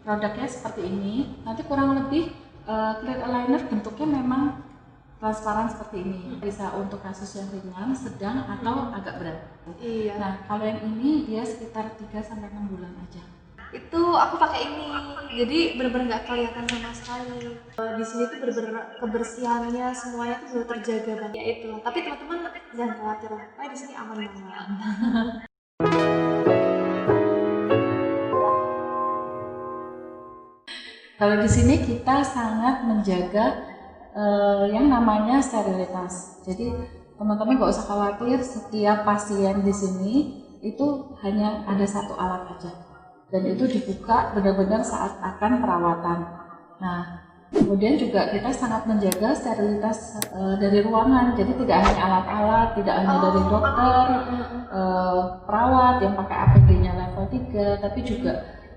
produknya seperti ini. Nanti kurang lebih clear aligner bentuknya memang transparan seperti ini. Bisa untuk kasus yang ringan, sedang, atau agak berat. Iya. Nah, kalau yang ini dia sekitar 3-6 bulan aja. Itu aku pakai ini, jadi benar-benar nggak kelihatan sama sekali. Di sini tuh benar-benar kebersihannya semuanya tuh benar terjaga banget. Ya itu. Tapi teman-teman jangan khawatir lah, di sini aman banget. Kalau di sini kita sangat menjaga yang namanya sterilitas. Jadi teman-teman nggak usah khawatir, setiap pasien di sini itu hanya ada satu alat aja, dan itu dibuka benar-benar saat akan perawatan. Nah, kemudian juga kita sangat menjaga sterilitas dari ruangan. Jadi tidak hanya alat-alat, tidak hanya dari dokter, perawat yang pakai APD-nya level 3, tapi juga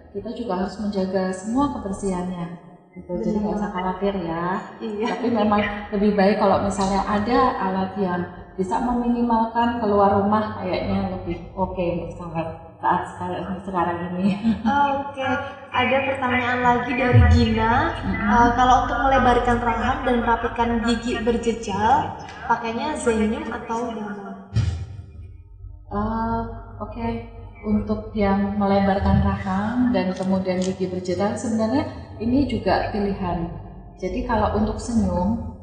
kita juga harus menjaga semua kebersihannya. Gitu. Jadi nggak usah khawatir ya. Iya. Tapi memang lebih baik kalau misalnya ada alat yang bisa meminimalkan keluar rumah, kayaknya lebih oke saat sekarang ini. Oke. Ada pertanyaan lagi dari Gina. Kalau untuk melebarkan rahang dan merapikan gigi berjejal, pakainya Zenium atau Damon? Oke. Untuk yang melebarkan rahang dan kemudian gigi berjejal, sebenarnya ini juga pilihan. Jadi kalau untuk senyum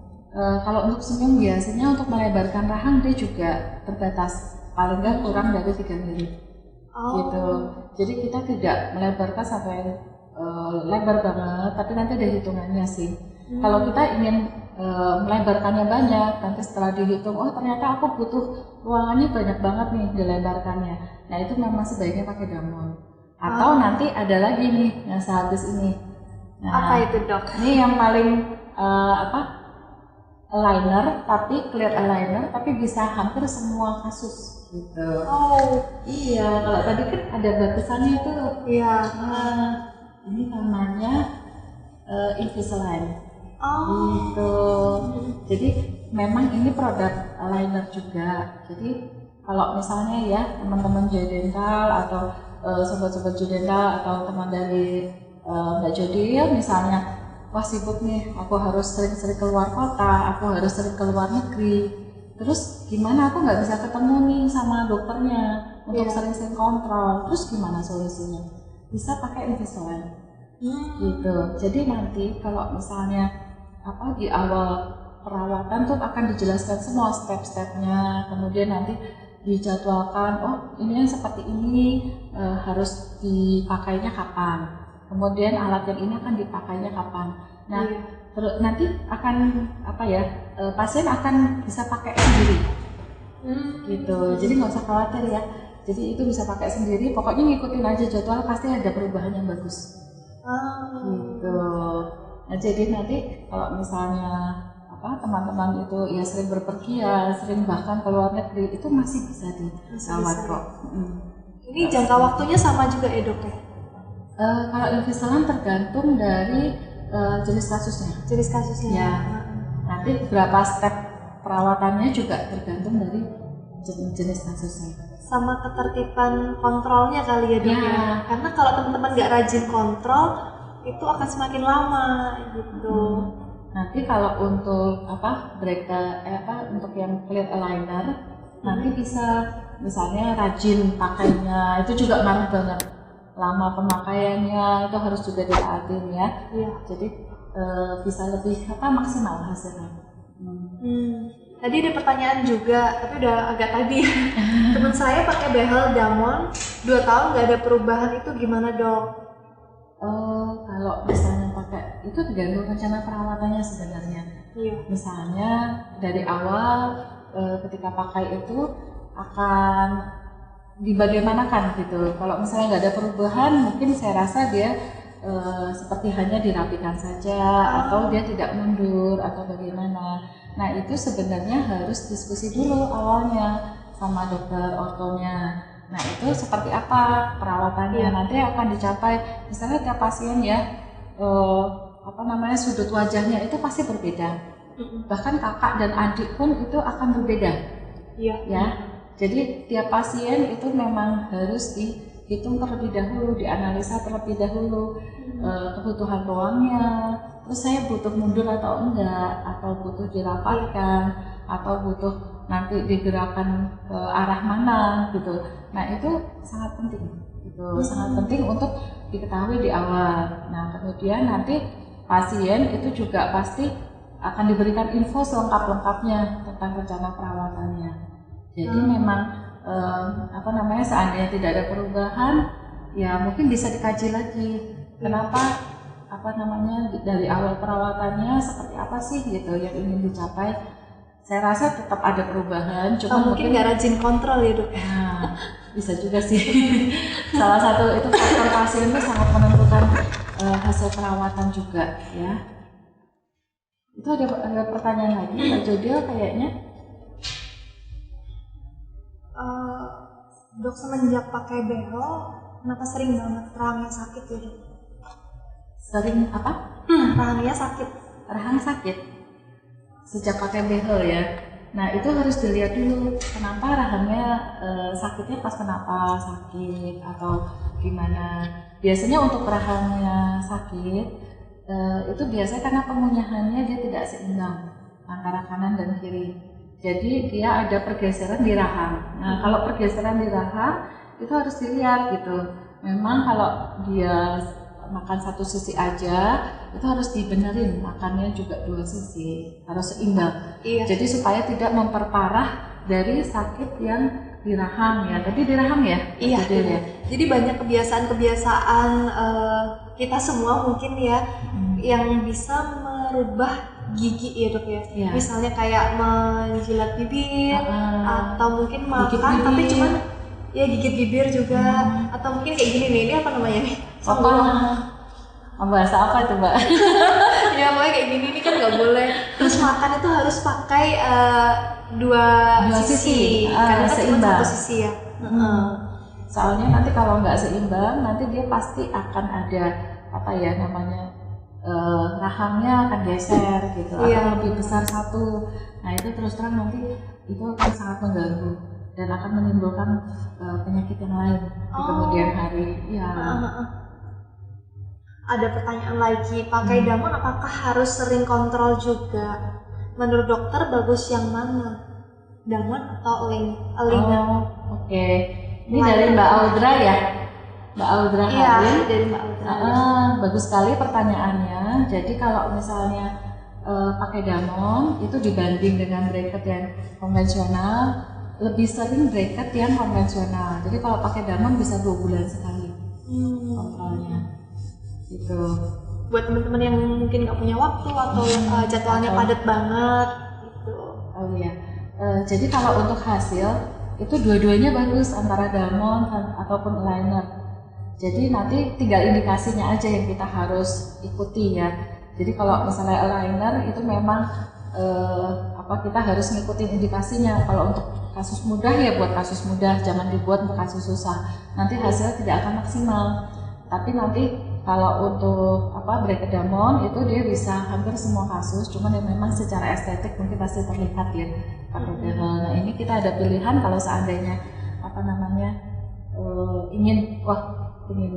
biasanya untuk melebarkan rahang dia juga terbatas, paling nggak kurang dari 3 mili. Gitu. Jadi kita tidak melebarkan sampai lebar banget, tapi nanti ada hitungannya sih. Kalau kita ingin melebarkannya banyak, nanti setelah dihitung, oh ternyata aku butuh ruangannya banyak banget nih dilebarkannya. Nah itu memang sebaiknya pakai Damon. Atau nanti ada lagi nih yang sehabis ini. Nah, apa itu dok? Ini yang paling aligner, tapi clear aligner, tapi bisa hampir semua kasus gitu. Iya, kalau tadi kan ada batasannya tuh. Iya. Ini namanya Invisalign. Gitu. Jadi memang ini produk aligner juga. Jadi kalau misalnya ya teman-teman Jodental atau sobat-sobat Jodental atau teman dari Mbak Jodi ya misalnya, wah sibuk nih, aku harus sering-sering keluar kota, aku harus sering keluar negeri. Terus gimana aku nggak bisa ketemu nih sama dokternya untuk sering-sering kontrol. Terus gimana solusinya? Bisa pakai Invisalign. Gitu. Jadi nanti kalau misalnya di awal perawatan tuh akan dijelaskan semua step-stepnya, kemudian nanti dijadwalkan, oh ini yang seperti ini harus dipakainya kapan, kemudian alat yang ini akan dipakainya kapan. Nah nanti akan pasien akan bisa pakai sendiri. Gitu. Jadi nggak usah khawatir ya. Jadi itu bisa pakai sendiri, pokoknya ngikutin aja jadwal, pasti ada perubahan yang bagus. Gitu. Nah jadi nanti kalau misalnya teman-teman itu ya sering berpergian, sering bahkan ke luar negeri, itu masih bisa dirawat kok. Ini jangka waktunya sama juga ya dok ya? Kalau Invisalign tergantung dari jenis kasusnya. Jenis kasusnya. Ya. Nanti berapa step perawatannya juga tergantung dari jenis kasusnya. Sama ketertiban kontrolnya kali ya dok ya? Karena kalau teman-teman nggak rajin kontrol, itu akan semakin lama gitu. Nanti kalau untuk untuk yang clear aligner, nanti bisa misalnya rajin pakainya, itu juga ngaruh banget. Lama pemakaiannya itu harus juga ditaatin ya. Jadi bisa lebih maksimal hasilnya. Tadi ada pertanyaan juga, tapi udah agak tadi. Teman saya pakai behel Damon 2 tahun nggak ada perubahan, itu gimana dok? Kalau misalnya pakai itu tergantung rencana perawatannya sebenarnya. Misalnya dari awal ketika pakai itu akan dibagaimanakan gitu. Kalau misalnya nggak ada perubahan, mungkin saya rasa dia seperti hanya dirapikan saja atau dia tidak mundur atau bagaimana. Nah itu sebenarnya harus diskusi dulu awalnya sama dokter ortonya. Nah itu seperti apa perawatannya, nanti akan dicapai misalnya tiap pasien ya sudut wajahnya itu pasti berbeda, bahkan kakak dan adik pun itu akan berbeda ya. Jadi tiap pasien itu memang harus dihitung terlebih dahulu, dianalisa terlebih dahulu kebutuhan ruangnya, terus saya butuh mundur atau enggak, atau butuh dirapatkan, atau butuh nanti digerakkan ke arah mana gitu. Nah itu sangat penting, gitu, sangat penting untuk diketahui di awal. Nah kemudian nanti pasien itu juga pasti akan diberikan info selengkap-lengkapnya tentang rencana perawatannya. Jadi memang seandainya tidak ada perubahan, ya mungkin bisa dikaji lagi. Kenapa dari awal perawatannya seperti apa sih gitu yang ingin dicapai. Saya rasa tetap ada perubahan, cuma mungkin nggak rajin kontrol ya dok. Nah, bisa juga sih. Salah satu itu faktor pasien itu sangat menentukan hasil perawatan juga ya. Itu ada pertanyaan lagi Mbak Jodil kayaknya. Dok, semenjak pakai behel, kenapa sering banget rahangnya sakit ya dok? Sering apa? Rahangnya sakit. Rahang sakit? Sejak pakai behel ya? Nah itu harus dilihat dulu, kenapa rahangnya sakitnya pas kenapa sakit atau gimana. Biasanya untuk rahangnya sakit, itu biasanya karena pengunyahannya dia tidak seimbang antara kanan dan kiri. Jadi dia ada pergeseran di rahang. Nah kalau pergeseran di rahang itu harus dilihat gitu. Memang kalau dia makan satu sisi aja itu harus dibenerin, makannya juga dua sisi, harus seimbang. Iya. Jadi supaya tidak memperparah dari sakit yang di rahang ya. Tadi di rahang ya? Iya. Ya? Jadi banyak kebiasaan-kebiasaan kita semua mungkin ya yang bisa merubah gigi ya dok ya. Iya. Misalnya kayak menjilat bibir atau mungkin makan tapi cuman ya gigit bibir juga atau mungkin kayak gini nih, ini apa namanya nih? Bahasa apa itu Mbak? Ya pokoknya kayak gini nih kan nggak boleh. Terus makan itu harus pakai dua sisi karena kan cuma satu sisi ya. Soalnya nanti kalau nggak seimbang nanti dia pasti akan ada rahangnya akan geser gitu atau lebih besar satu. Nah itu terus terang nanti itu akan sangat mengganggu dan akan menimbulkan penyakit yang lain di kemudian hari. Ya. Ada pertanyaan lagi, pakai damon apakah harus sering kontrol juga? Menurut dokter bagus yang mana? Damon atau elinga? Oke. Ini dari Mbak Audra ya? Mbak Audra Halim. Iya, dari Mbak Audra. Bagus sekali pertanyaannya. Jadi kalau misalnya pakai damon itu dibanding dengan bracket yang konvensional, lebih sering bracket yang konvensional. Jadi kalau pakai damon bisa 2 bulan sekali kontrolnya. Gitu. Buat teman-teman yang mungkin nggak punya waktu atau jadwalnya padat banget gitu. Oh iya. Jadi kalau untuk hasil itu dua-duanya bagus antara damon ataupun aligner. Jadi nanti tinggal indikasinya aja yang kita harus ikuti ya. Jadi kalau misalnya aligner itu memang kita harus ngikutin indikasinya. Kalau untuk kasus mudah ya buat kasus mudah, jangan dibuat untuk kasus susah. Nanti hasilnya tidak akan maksimal. Tapi nanti kalau untuk bracket damon itu dia bisa hampir semua kasus, cuman yang memang secara estetik mungkin pasti terlihat ya pakai behel. Nah ini kita ada pilihan kalau seandainya ingin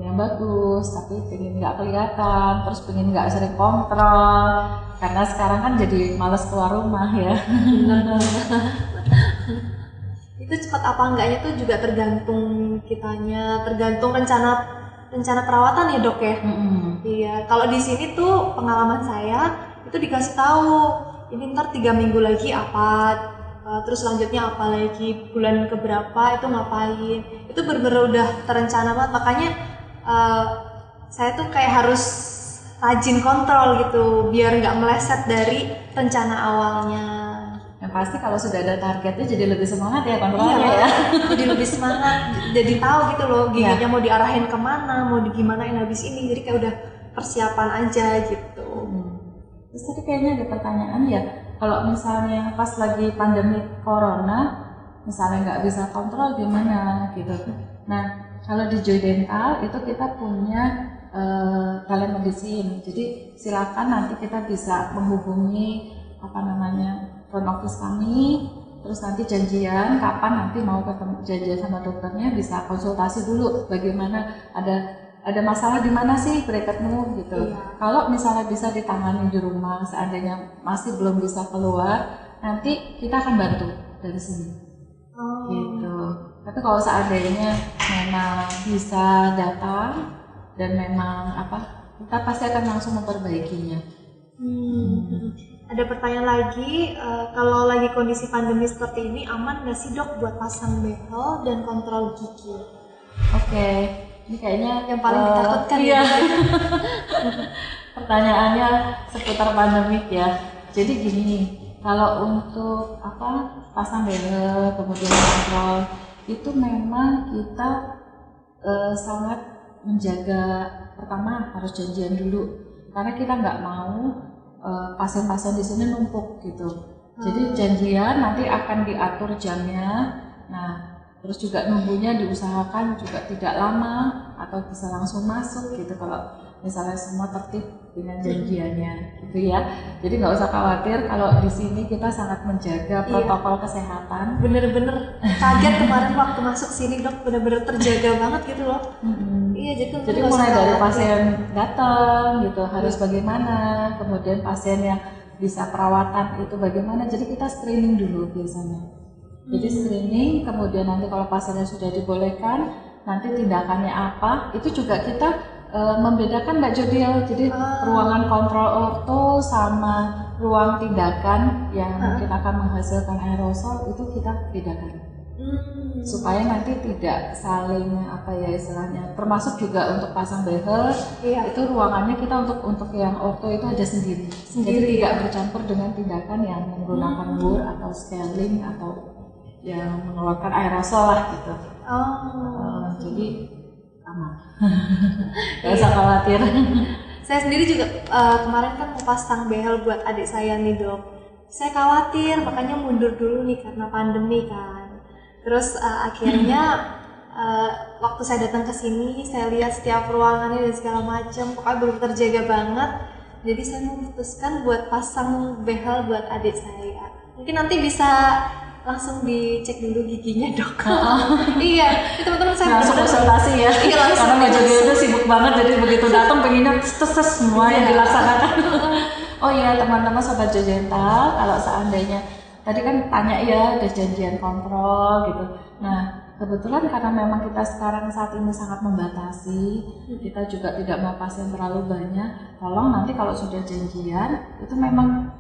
yang bagus tapi pengen nggak kelihatan, terus pengen nggak sering kontrol karena sekarang kan jadi malas keluar rumah ya. Itu cepat apa enggaknya tuh juga tergantung kitanya, tergantung rencana perawatan ya dok ya. Iya, kalau di sini tuh pengalaman saya itu dikasih tahu ini ntar 3 minggu lagi apa, terus selanjutnya apa lagi, bulan keberapa itu ngapain, itu bener-bener udah terencana banget. Makanya saya tuh kayak harus rajin kontrol gitu biar nggak meleset dari rencana awalnya. Yang pasti kalau sudah ada targetnya jadi lebih semangat ya kontrolnya ya. Jadi lebih semangat, jadi tahu gitu loh giginya mau diarahin kemana, mau digimanain habis ini, jadi kayak udah persiapan aja gitu. Terus tadi kayaknya ada pertanyaan ya, kalau misalnya pas lagi pandemi corona, misalnya nggak bisa kontrol gimana gitu. Nah kalau di Joy Dental itu kita punya telemedicine, jadi silakan nanti kita bisa menghubungi front office kami terus nanti janjian kapan nanti mau ketemu janjian sama dokternya, bisa konsultasi dulu bagaimana ada masalah di mana sih bracketmu gitu. Kalau misalnya bisa ditangani di rumah, seandainya masih belum bisa keluar, nanti kita akan bantu dari sini. Gitu. Tapi kalau seandainya memang bisa datang dan memang kita pasti akan langsung memperbaikinya. Ada pertanyaan lagi, kalau lagi kondisi pandemi seperti ini aman nggak sih dok buat pasang behel dan kontrol gigi? Oke. Ini kayaknya yang paling ditakutkan ya. Pertanyaannya seputar pandemik ya. Jadi gini, kalau untuk pasang behel kemudian kontrol itu memang kita sangat menjaga, pertama harus janjian dulu karena kita nggak mau pasien-pasien di sini numpuk gitu. Jadi janjian nanti akan diatur jamnya. Nah, terus juga nunggunya diusahakan juga tidak lama atau bisa langsung masuk gitu kalau misalnya semua tertib dengan janjiannya gitu ya. Jadi nggak usah khawatir kalau di sini kita sangat menjaga protokol kesehatan. Bener-bener kaget kemarin waktu masuk sini dok, bener-bener terjaga banget gitu loh. Iya, jadi mulai dari pasien datang gitu harus bagaimana, kemudian pasien yang bisa perawatan itu bagaimana. Jadi kita screening dulu biasanya. Jadi screening, kemudian nanti kalau pasiennya sudah dibolehkan, nanti tindakannya apa, itu juga kita membedakan Mbak Jodil. Jadi ruangan kontrol orto sama ruang tindakan yang mungkin akan menghasilkan aerosol itu kita bedakan. Supaya nanti tidak saling istilahnya, termasuk juga untuk pasang behel, itu ruangannya kita untuk yang orto itu ada sendiri. Jadi tidak bercampur dengan tindakan yang menggunakan bor atau scaling atau yang mengeluarkan aerosol lah gitu. Jadi aman. Gak usah khawatir. Saya sendiri juga kemarin kan mau pasang behel buat adik saya nih dok. Saya khawatir makanya mundur dulu nih karena pandemi kan. Terus akhirnya waktu saya datang ke sini saya lihat setiap ruangannya dan segala macam, pokoknya belum terjaga banget. Jadi saya memutuskan buat pasang behel buat adik saya. Mungkin nanti bisa langsung dicek dulu giginya dok. Iya, teman-teman saya langsung konsultasi ya. Iya, karena Mbak Jodil itu sibuk banget, jadi begitu datang pengennya tes semua yang dilaksanakan. Oh iya teman-teman sobat Jodental, kalau seandainya tadi kan tanya ya ada janjian kontrol gitu. Nah kebetulan karena memang kita sekarang saat ini sangat membatasi, kita juga tidak mau pasien terlalu banyak. Tolong nanti kalau sudah janjian itu memang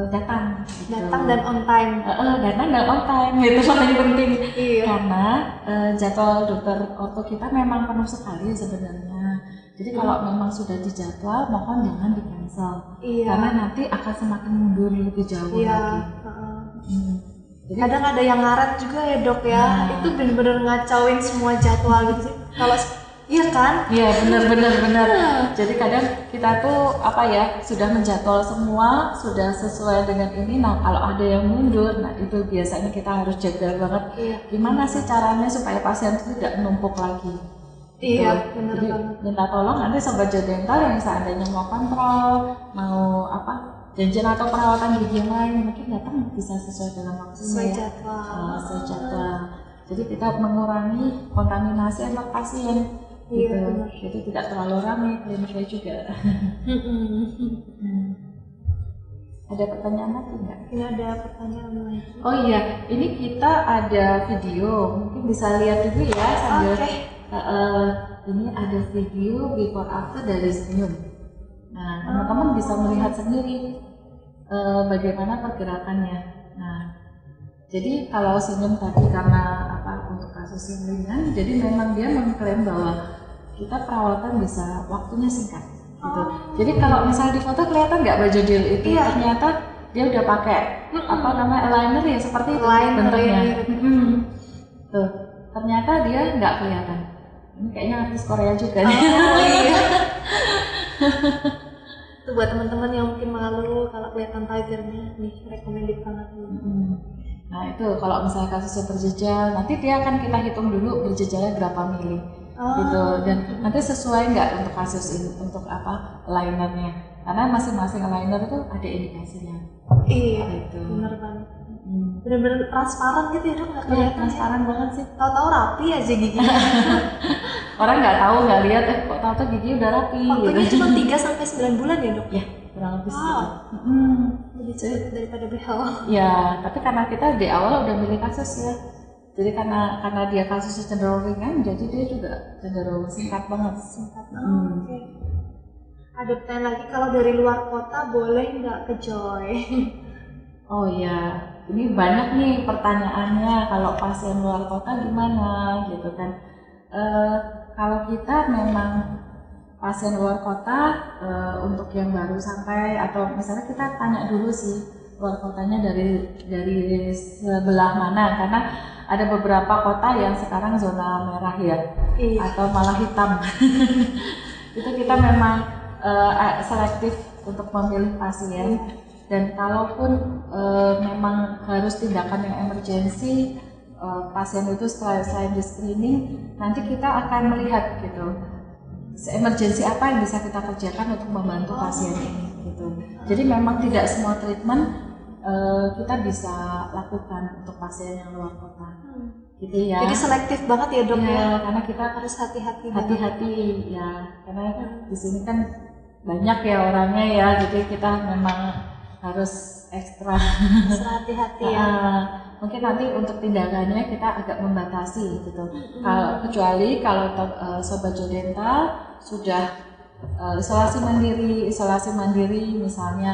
datang dan on time. Datang dan on time itu paling penting. Karena jadwal dokter orto kita memang penuh sekali sebenarnya. Jadi kalau memang sudah dijadwal, mohon jangan di-cancel. Karena nanti akan semakin mundur lebih jauh lagi. Jadi, kadang ada yang ngaret juga ya dok ya. Itu benar-benar ngacauin semua jadwal gitu sih. Kalau iya kan? Iya benar. Jadi kadang kita tuh sudah menjadwal semua, sudah sesuai dengan ini. Nah kalau ada yang mundur, nah itu biasanya kita harus jaga banget. Gimana sih caranya supaya pasien itu tidak menumpuk lagi? Iya benar. Jadi minta tolong nanti sobat Jodental yang seandainya mau kontrol, mau janjian atau perawatan gigi yang lain, mungkin datang bisa sesuai dengan waktunya. Sesuai jadwal. Jadi kita mengurangi kontaminasi antar pasien. Gitu. Jadi tidak terlalu ramai kliniknya juga. Ada pertanyaan lagi nggak? Ini ada pertanyaan lagi. Oh iya, ini kita ada video, mungkin bisa lihat dulu ya sambil. Ini ada video before after dari senyum. Nah teman-teman bisa melihat sendiri bagaimana pergerakannya. Nah jadi kalau senyum tadi karena untuk kasus yang ringan, jadi memang dia mengklaim bahwa kita perawatan bisa waktunya singkat gitu. Jadi kalau misalnya di foto kelihatan nggak Mbak Jodil itu ternyata dia udah pakai aligner ya seperti itu bentuknya. Tuh ternyata dia nggak kelihatan. Ini kayaknya artis Korea juga nih. Itu buat teman-teman yang mungkin malu kalau kelihatan tigernya nih, recommended banget. Nah itu kalau misalnya kasusnya berjejal, nanti dia akan kita hitung dulu berjejalnya berapa mili gitu, dan nanti sesuai nggak untuk kasus ini, untuk linernya, karena masing-masing liner itu ada indikasinya. Iya, benar banget. Bener-bener transparan gitu ya dok, nggak Iya, kelihatan transparan banget sih. tahu-tahu rapi aja giginya. Orang nggak tahu, nggak lihat, kok tahu-tahu gigi udah rapi. Waktunya gitu. cuma 3-9 bulan ya dok? Ya, kurang lebih Wow. segitu. Lebih cepat daripada WHO. Ya, tapi karena kita di awal udah milih kasus ya. Jadi karena dia kasusnya cenderung ringan, jadi dia juga cenderung singkat banget. Singkat. Oke. Ada pertanyaan lagi, kalau dari luar kota boleh nggak ke Joy? Oh ya, ini banyak nih pertanyaannya, kalau pasien luar kota gimana gitu kan. Kalau kita memang pasien luar kota, untuk yang baru sampai, atau misalnya kita tanya dulu sih luar kotanya dari sebelah mana, karena ada beberapa kota yang sekarang zona merah ya, atau malah hitam. Itu kita memang selektif untuk memilih pasien. Dan kalaupun memang harus tindakan yang emergensi, pasien itu selain di screening, nanti kita akan melihat gitu, emergensi apa yang bisa kita kerjakan untuk membantu pasien ini gitu. Jadi memang tidak semua treatment kita bisa lakukan untuk pasien yang luar kota. Gitu ya. Jadi selektif banget ya dok ya? Karena kita harus hati-hati ya, karena di sini kan banyak ya orangnya ya, jadi kita memang harus ekstra hati-hati ya. Mungkin nanti untuk tindakannya kita agak membatasi gitu. Kecuali kalau Sobat Joy Dental sudah isolasi mandiri misalnya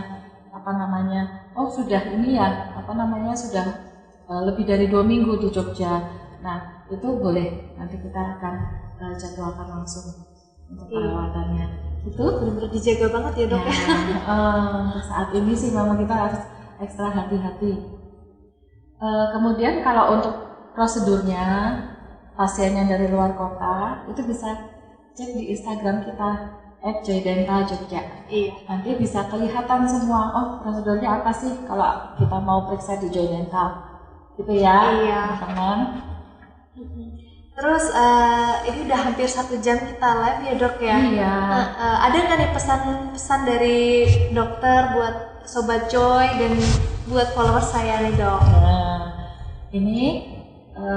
sudah ini ya sudah lebih dari 2 minggu di Jogja. Nah itu boleh, nanti kita akan jadwalkan langsung untuk perawatannya. Itu benar-benar dijaga banget ya dok ya. Saat ini sih memang kita harus ekstra hati-hati. Kemudian kalau untuk prosedurnya, pasien yang dari luar kota itu bisa cek di Instagram kita @joydental_jogja. Nanti bisa kelihatan semua, prosedurnya apa sih kalau kita mau periksa di Joy Dental, gitu ya teman-teman. Terus ini udah hampir 1 jam kita live ya dok ya. Iya. Ada nggak nih pesan-pesan dari dokter buat Sobat Joy dan buat followers saya nih dok? Ini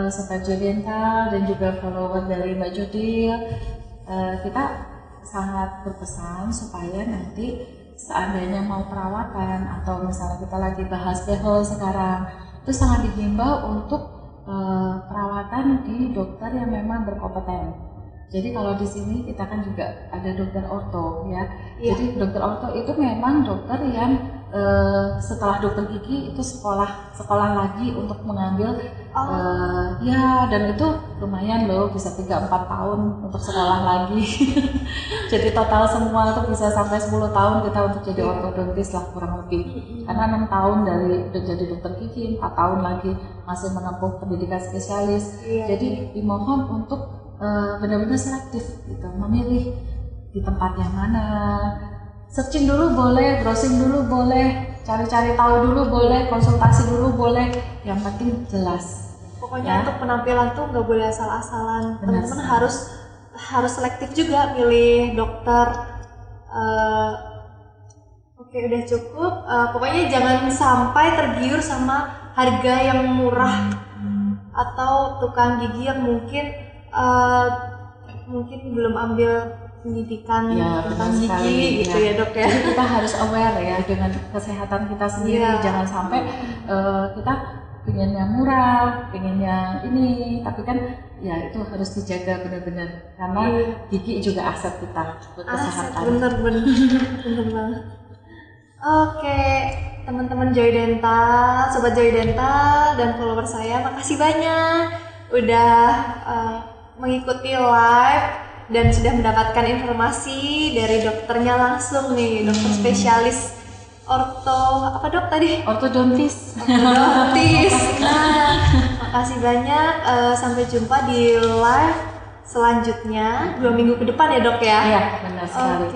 Sobat Joy Dental dan juga follower dari Mbak Judil, kita sangat berpesan supaya nanti seandainya mau perawatan atau misalnya kita lagi bahas behel sekarang, itu sangat dihimbau untuk perawatan di dokter yang memang berkompeten. Jadi kalau di sini kita kan juga ada dokter orto ya. Jadi dokter orto itu memang dokter yang setelah dokter gigi itu sekolah lagi untuk mengambil dan itu lumayan loh, bisa 3-4 tahun untuk sekolah lagi. Jadi total semua itu bisa sampai 10 tahun kita untuk jadi ortodontis lah kurang lebih. Karena 6 tahun dari jadi dokter gigi, 4 tahun lagi masih menempuh pendidikan spesialis. Jadi dimohon untuk benar-benar selektif gitu, memilih di tempat yang mana. Searching dulu boleh, browsing dulu boleh, cari-cari tahu dulu boleh, konsultasi dulu boleh, yang penting jelas. Pokoknya untuk penampilan tuh nggak boleh asal-asalan. Teman-teman harus selektif juga milih dokter. Oke, udah cukup. Pokoknya jangan sampai tergiur sama harga yang murah atau tukang gigi yang mungkin belum ambil pendidikan tentang gigi gitu ya dok ya. Jadi kita harus aware ya dengan kesehatan kita sendiri. Jangan sampai kita pengen yang murah, pengen yang ini, tapi kan ya itu harus dijaga benar-benar karena gigi juga aset kita buat kesehatan. Bener banget. Oke, teman-teman Joy Dental, Sobat Joy Dental dan follower saya, makasih banyak udah mengikuti live dan sudah mendapatkan informasi dari dokternya langsung nih, dokter spesialis apa dok tadi? Ortodontis. Nah, makasih banyak. Sampai jumpa di live selanjutnya 2 minggu ke depan ya dok ya? Iya, benar sekali.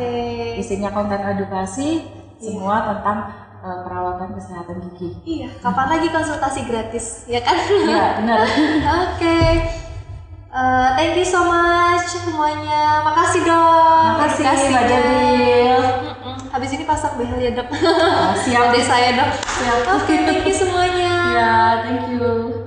Isinya konten edukasi semua tentang perawatan kesehatan gigi. Iya, kapan lagi konsultasi gratis, ya kan? Iya, benar. Thank you so much semuanya. Makasih dok. Makasih Mbak Jadil. Habis ini pasang behel ya dok. Siap. Adik saya dok. Siap. Oke, thank you semuanya. Ya, thank you.